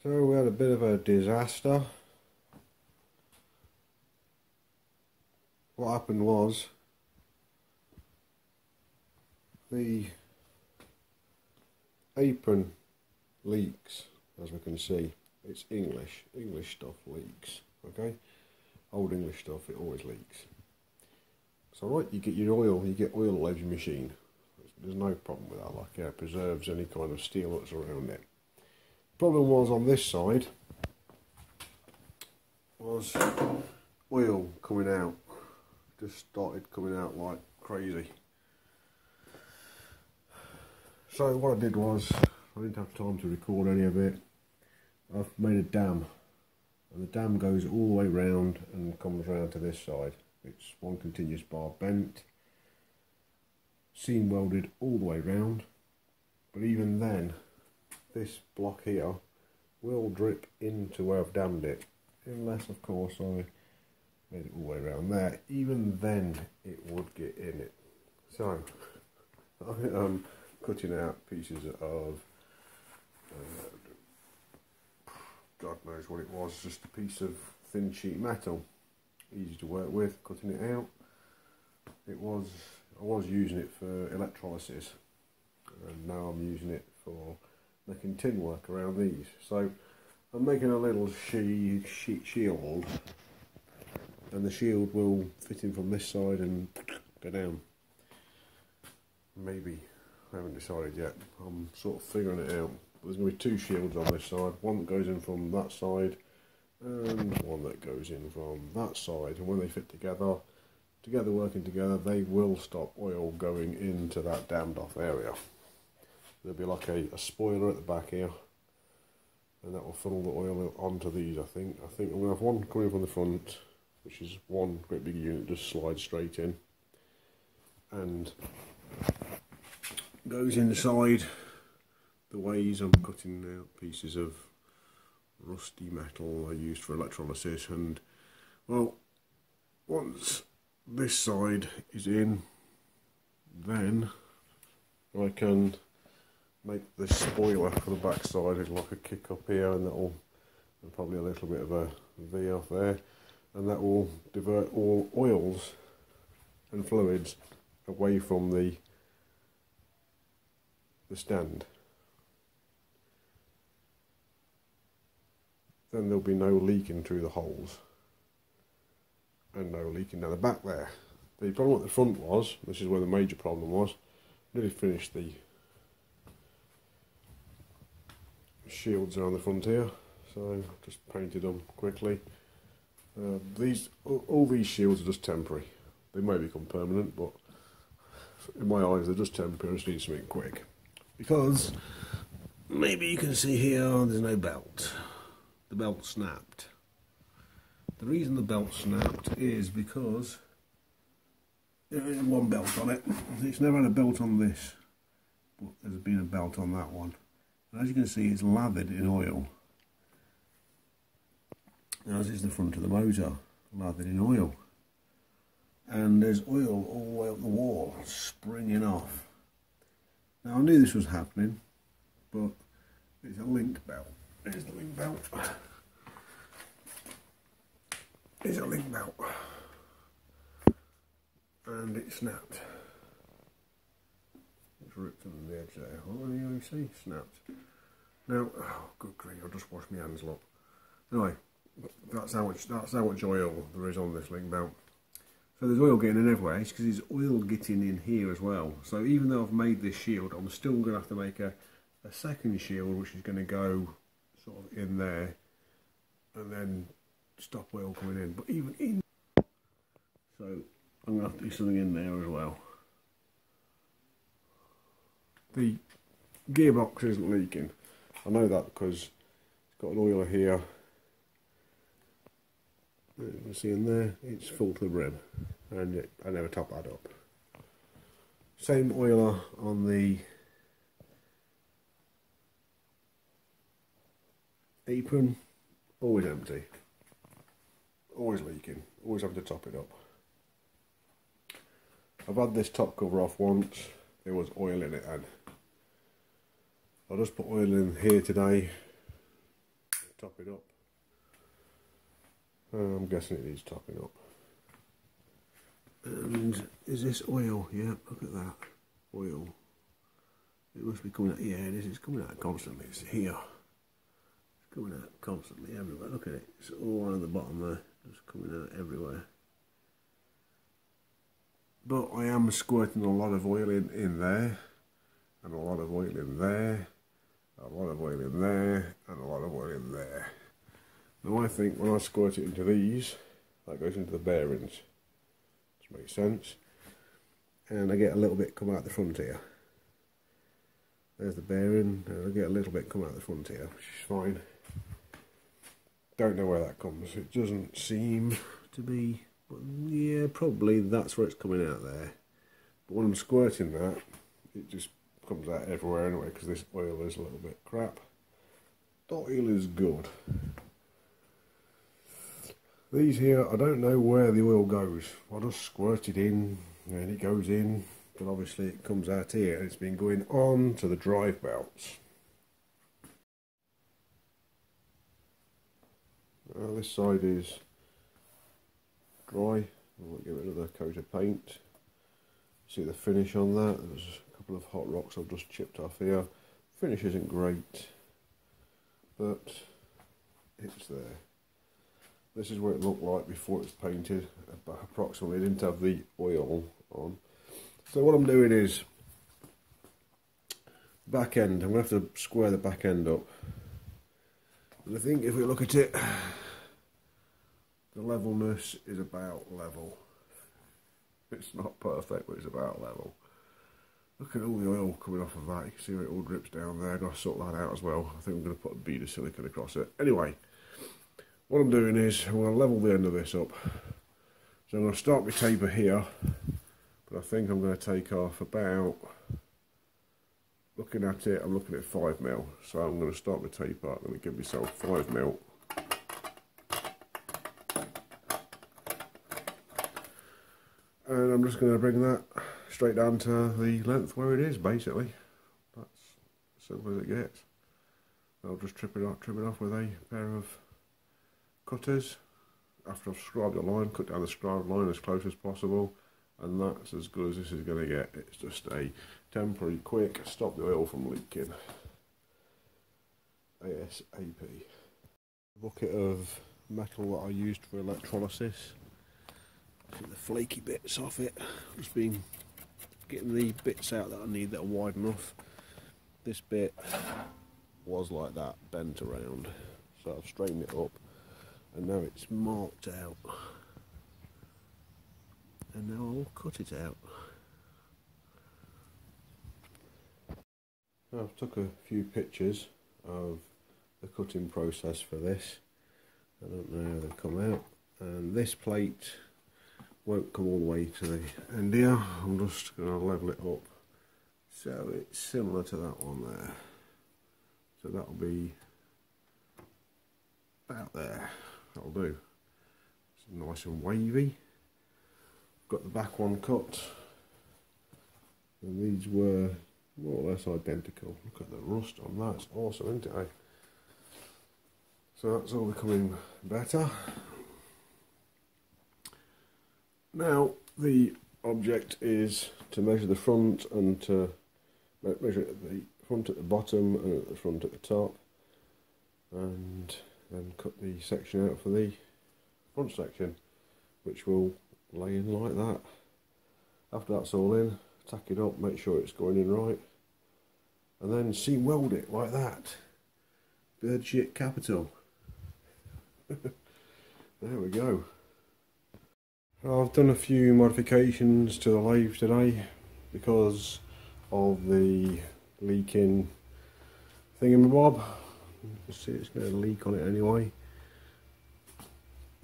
So we had a bit of a disaster. What happened was the apron leaks, as we can see. It's English stuff leaks, okay? Old English stuff, it always leaks. So right, you get your oil, you get oil all over your machine. There's no problem with that, like it preserves any kind of steel that's around it. Problem was on this side was oil coming out, just started coming out like crazy. So what I did was, I didn't have time to record any of it. I've made a dam, and the dam goes all the way round and comes round to this side. It's one continuous bar bent, seam welded all the way round, but even then this block here will drip into where I've dammed it, unless of course I made it all the way around there. Even then it would get in it. So I am cutting out pieces of God knows what it was, just a piece of thin sheet metal, easy to work with. Cutting it out, I was using it for electrolysis, and now I'm using it for making tin work around these. So I'm making a little shield, and the shield will fit in from this side and go down. Maybe, I haven't decided yet. I'm sort of figuring it out. There's going to be two shields on this side, one that goes in from that side and one that goes in from that side, and when they fit together working together, they will stop oil going into that dammed off area. There'll be like a spoiler at the back here, and that will funnel the oil onto these. I think I'm going to have one coming from the front, which is one great big unit, just slides straight in and goes inside the ways. I'm cutting out pieces of rusty metal I used for electrolysis, and well, once this side is in, then I can make the spoiler for the back side. It's like a kick up here, and that'll, and probably a little bit of a V off there, and that will divert all oils and fluids away from the stand. Then there'll be no leaking through the holes and no leaking down the back there. The problem at the front was, this is where the major problem was, nearly finished the shields around the front here, so just painted them quickly. All these shields are just temporary. They may become permanent, but in my eyes they're just temporary. I just need something quick, because maybe you can see here there's no belt. The belt snapped. The reason the belt snapped is because there is one belt on it. It's never had a belt on this, but there's been a belt on that one. And as you can see, it's lathered in oil, as is the front of the motor, lathered in oil. And there's oil all the way up the wall, springing off. Now I knew this was happening, but it's a link belt. There's the link belt. There's a link belt. And it snapped. It's ripped on the edge there. Oh, you see? Snapped. Now, oh, good grief, I'll just wash my hands, look. Anyway, that's how much oil there is on this link belt. So there's oil getting in everywhere. It's because there's oil getting in here as well. So even though I've made this shield, I'm still going to have to make a second shield, which is going to go sort of in there and then stop oil coming in. But even in, so I'm going to have to do something in there as well. The gearbox isn't leaking. I know that because it's got an oiler here. You can see in there, it's full to the brim, and I never top that up. Same oiler on the apron, always empty, always leaking, always have to top it up. I've had this top cover off once, there was oil in it, and I just put oil in here today, top it up. I'm guessing it needs topping up. And is this oil? Yeah, look at that. Oil. It must be coming out. Yeah, it is. It's coming out constantly. It's here. It's coming out constantly everywhere. Look at it. It's all on the bottom there. Just coming out everywhere. But I am squirting a lot of oil in there. And a lot of oil in there. A lot of oil in there. And a lot of oil in there. Now I think when I squirt it into these, that goes into the bearings. Which makes sense. And I get a little bit come out the front here. There's the bearing, and I get a little bit come out the front here, which is fine. Don't know where that comes. It doesn't seem to be, but yeah, probably that's where it's coming out there. But when I'm squirting that, it just comes out everywhere anyway, because this oil is a little bit crap. The oil is good. These here, I don't know where the oil goes. I just squirt it in, and it goes in, but obviously it comes out here, and it's been going on to the drive belts. Now this side is dry. I'll give it another coat of paint. See the finish on that. There's a couple of hot rocks I've just chipped off here. Finish isn't great, but it's there. This is what it looked like before it was painted, approximately. It didn't have the oil on. So what I'm doing is, back end, I'm going to have to square the back end up. And I think if we look at it, the levelness is about level. It's not perfect, but it's about level. Look at all the oil coming off of that. You can see where it all drips down there. I've got to sort that out as well. I think I'm going to put a bead of silicone across it. Anyway. What I'm doing is, I'm going to level the end of this up. So I'm going to start my taper here, but I think I'm going to take off about, looking at it, I'm looking at 5mm. So I'm going to start my taper, I'm going to give myself 5mm. And I'm just going to bring that straight down to the length where it is, basically. That's as simple as it gets. I'll just trim it off with a pair of cutters. After I've scribed the line, cut down the scribed line as close as possible, and that's as good as this is going to get. It's just a temporary quick stop the oil from leaking ASAP. Bucket of metal that I used for electrolysis. Get the flaky bits off it. Just been getting the bits out that I need that are wide enough. This bit was like that, bent around, so I've straightened it up. And now it's marked out, and now I'll cut it out. I've took a few pictures of the cutting process for this. I don't know how they've come out, and this plate won't come all the way to the end here. I'm just going to level it up so it's similar to that one there. So that'll be about there. That'll do. It's nice and wavy. Got the back one cut, and these were more or less identical. Look at the rust on that. It's awesome, isn't it? Eh? So that's all becoming better. Now the object is to measure the front and to measure the front at the bottom and at the front at the top, and then cut the section out for the front section, which will lay in like that. After that's all in, tack it up, make sure it's going in right, and then seam weld it like that. Bird shit capital. There we go. I've done a few modifications to the lathe today because of the leaking thingamabob. You can see it's going to leak on it anyway.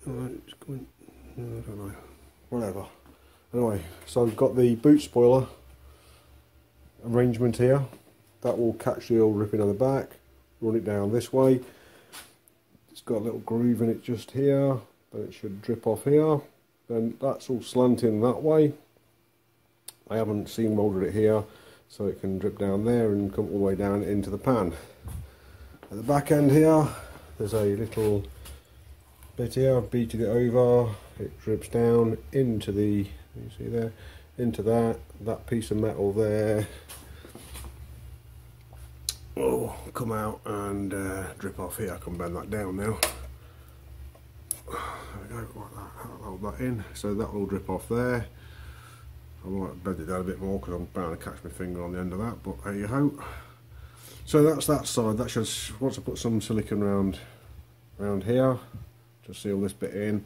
It's going, I don't know, whatever. Anyway, so I've got the boot spoiler arrangement here. That will catch the oil dripping on the back, run it down this way. It's got a little groove in it just here, then it should drip off here. Then that's all slanting that way. I haven't seam welded it here, so it can drip down there and come all the way down into the pan. At the back end here, there's a little bit here. I've beaten it over, it drips down into the, you see there, into that piece of metal there. Oh, come out and drip off here. I can bend that down now. There we go, like that. I'll hold that in, so that will drip off there. I might bend it down a bit more because I'm bound to catch my finger on the end of that, but there you go. So that's that side. That should, once I put some silicone round here to seal this bit in,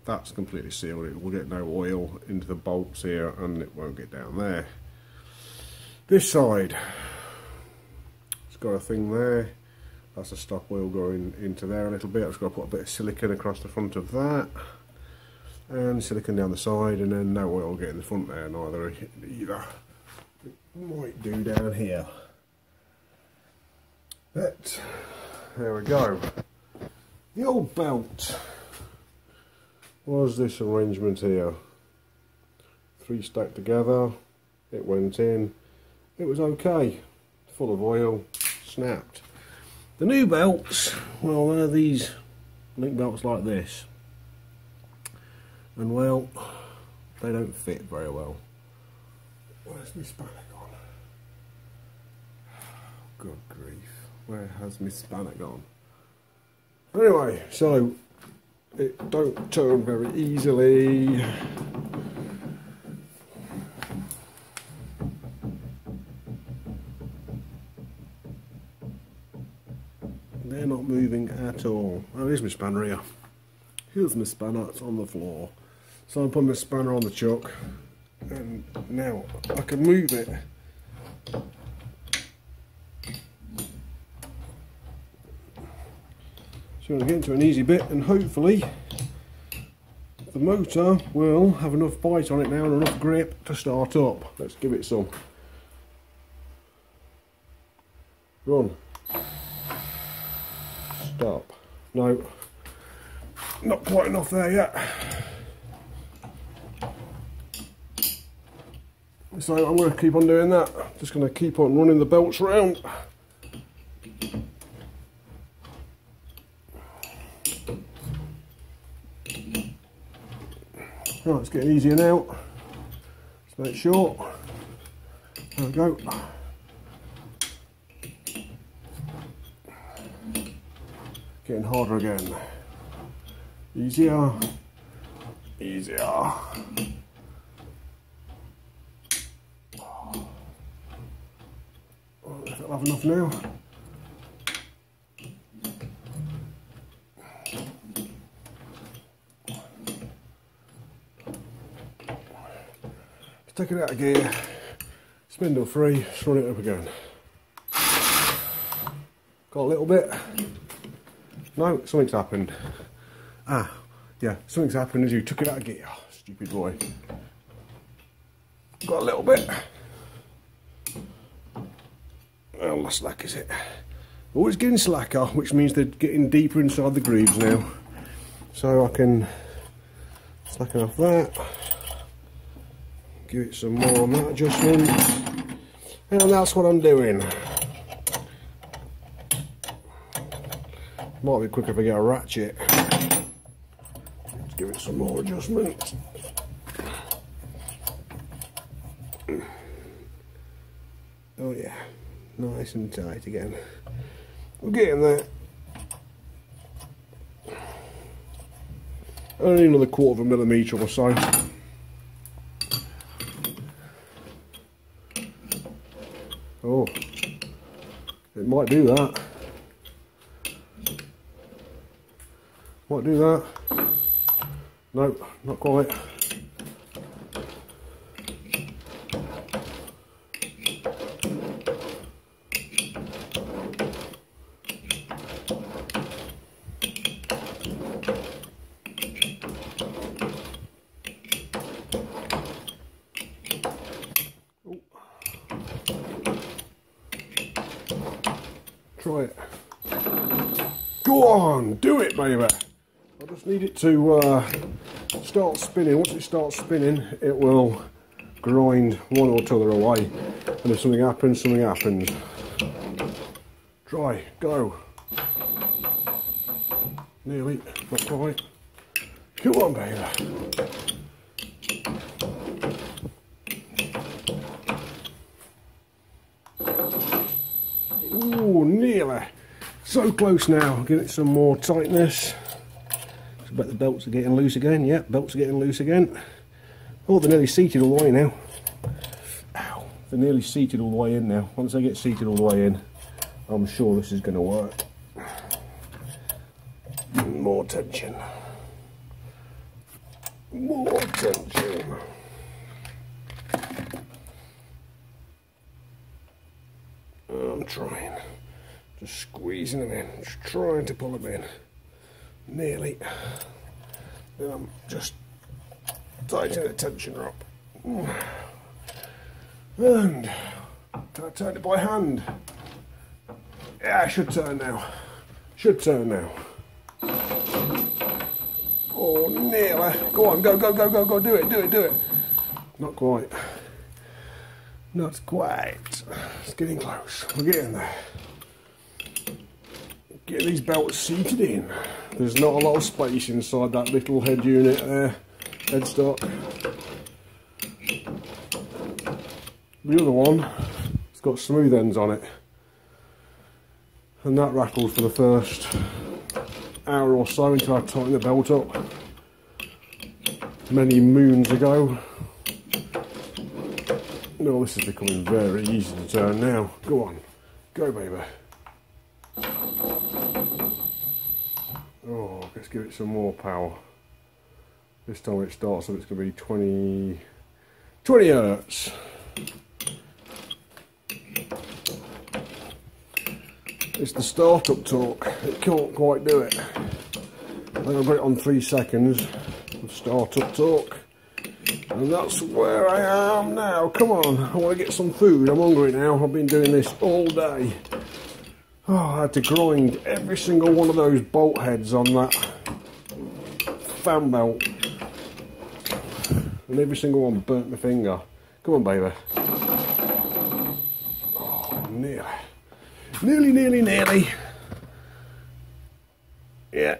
that's completely sealed. It will get no oil into the bolts here and it won't get down there. This side, it's got a thing there. That's a stop oil going into there a little bit. I've just got to put a bit of silicone across the front of that. And silicone down the side, and then no oil will get in the front there neither either. It might do down here. But there we go. The old belt was this arrangement here. 3 stacked together, it went in, it was okay, full of oil, snapped. The new belts, well, they're these link belts like this. And well, they don't fit very well. Where's my spanner gone? Good grief, where has my spanner gone? Anyway, so it don't turn very easily. They're not moving at all. Oh, here's my spanner here. Here's my spanner, it's on the floor. So I'm putting my spanner on the chuck, and now I can move it. So I'm going to get into an easy bit, and hopefully the motor will have enough bite on it now and enough grip to start up. Let's give it some. Run. Stop. No, not quite enough there yet. So I'm going to keep on doing that. Just going to keep on running the belts round. Right, it's getting easier now. Just make sure. There we go. Getting harder again. Easier. Easier. I'll have enough now. Take it out of gear, spindle free, just run it up again. Got a little bit. No, something's happened. Ah, yeah, something's happened as you took it out of gear. Stupid boy. Got a little bit. Well, how slack is it? Oh, it's getting slacker, which means they're getting deeper inside the grooves now. So I can slacken off that. Give it some more on that adjustment. And that's what I'm doing. Might be quicker if I get a ratchet. Let's give it some more adjustment. Oh yeah, nice and tight again. We're getting there. Only another 1/4 millimetre or so. Oh, it might do that. Might do that. No, not quite. Try it. Go on, do it, baby. I just need it to start spinning. Once it starts spinning, it will grind one or t'other away. And if something happens, something happens. Try, go. Nearly, not quite. Come on, baby. Ooh, nearly. So close now. Give it some more tightness. I bet the belts are getting loose again. Yep, belts are getting loose again. Oh, they're nearly seated all the way now. Ow. They're nearly seated all the way in now. Once they get seated all the way in, I'm sure this is going to work. More tension. More tension. I'm trying. Just squeezing them in. Just trying to pull them in. Nearly. Then I'm just tightening the tensioner up. And can I turn it by hand? Yeah, I should turn now. Should turn now. Oh, nearly. Go on, go, go, go, go, go. Do it, do it, do it. Not quite. Not quite. It's getting close. We're getting there. Get these belts seated in. There's not a lot of space inside that little head unit there. Headstock. The other one, it's got smooth ends on it. And that rattled for the first hour or so until I tightened the belt up. Many moons ago. No, this is becoming very easy to turn now. Go on. Go, baby. Oh, let's give it some more power. This time it starts up, it's going to be 20 hertz. It's the startup torque. It can't quite do it. I'm going to put it on 3 seconds of startup torque. And that's where I am now. Come on, I want to get some food. I'm hungry now. I've been doing this all day. Oh, I had to grind every single one of those bolt heads on that fan belt. And every single one burnt my finger. Come on, baby. Oh, nearly. Nearly, nearly, nearly. Yeah.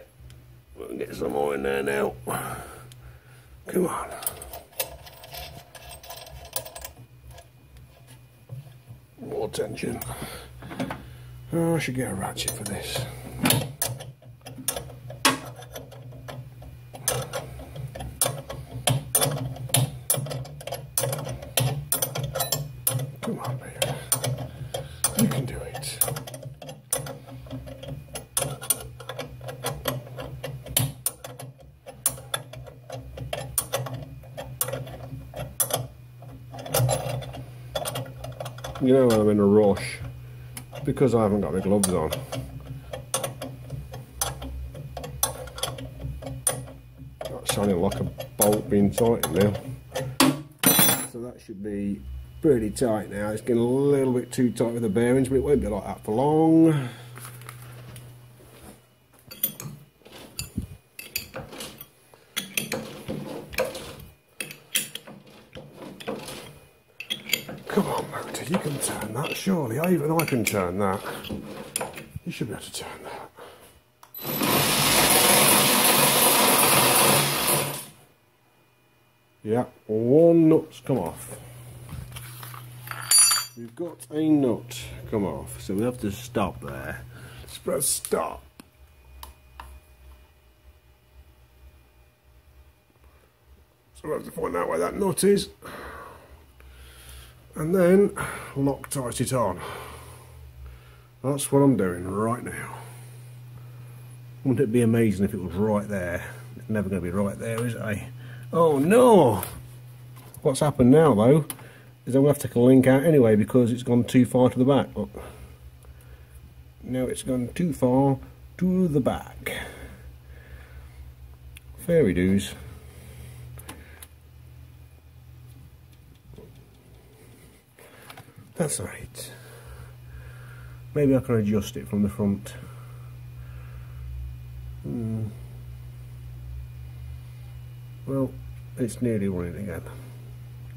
We'll get some more in there now. Come on. More tension. Oh, I should get a ratchet for this. Come on, baby. You can do it. You know when I'm in a rush, because I haven't got my gloves on. That's sounding like a bolt being tightened now. So that should be pretty tight now. It's getting a little bit too tight with the bearings, but it won't be like that for long. Come on, motor, you can turn that, surely. Even I can turn that. You should be able to turn that. Yeah, one nut's come off. We've got a nut come off, so we have to stop there. Let's press stop. So we have to find out where that nut is. And then Loctite it on. That's what I'm doing right now. Wouldn't it be amazing if it was right there? It's never going to be right there, is it? Oh no! What's happened now though is I'm going to have to take a link out anyway because it's gone too far to the back. Look. Now it's gone too far to the back. Fairy doos. That's right. Maybe I can adjust it from the front. Well, it's nearly running again.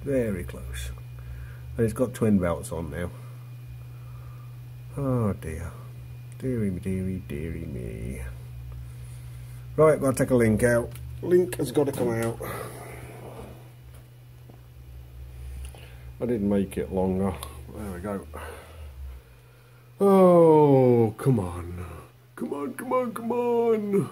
Very close. And it's got twin belts on now. Oh dear. Deary me, deary, deary me. Right, I've got to take a link out. Link has got to come out. I did make it longer. There we go. Oh, come on. Come on, come on, come on.